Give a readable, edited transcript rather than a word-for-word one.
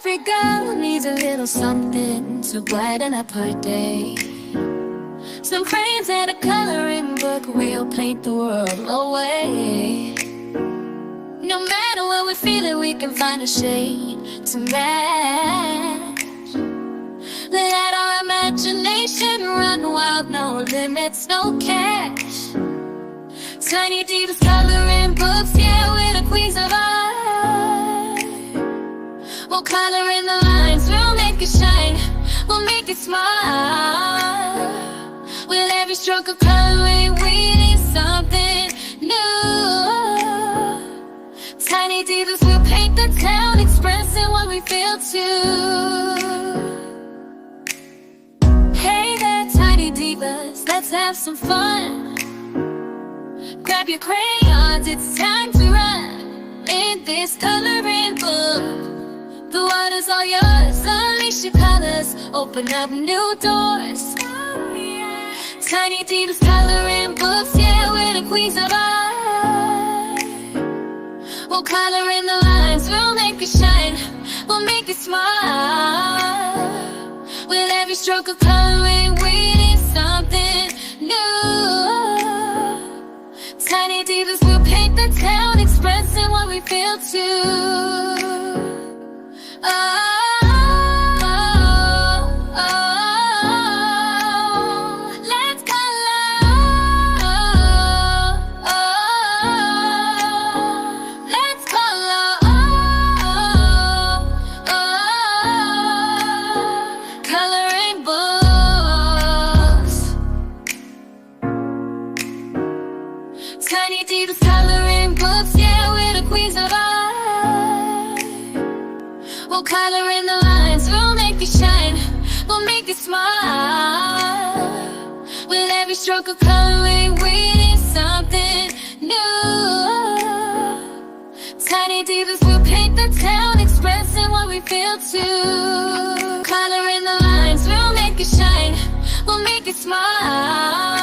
Every girl needs a little something to brighten up her day. Some crayons and a coloring book, we'll paint the world away. No matter what we're feeling, we can find a shade to match. Let our imagination run wild, no limits, no cash. Tiny divas coloring books, yeah, we're the queens of art. We'll color in the lines, we'll make it shine, we'll make it smart. With every stroke of coloring, we need something new. Tiny divas will paint the town, expressing what we feel too. Hey there, tiny divas, let's have some fun. Grab your crayons, it's time to run in this coloring book. The world is all yours, unleash your colors, open up new doors. Tiny divas coloring books, yeah, we're the queens of art. We'll color in the lines, we'll make it shine, we'll make it smart. With every stroke of coloring, we need something new. Tiny divas will paint the town, expressing what we feel too. Tiny divas coloring books, yeah, we're the queens of art. We'll color in the lines, we'll make it shine, we'll make it smart. With every stroke of coloring, we need something new. Tiny divas will paint the town, expressing what we feel too. Color in the lines, we'll make it shine, we'll make it smart.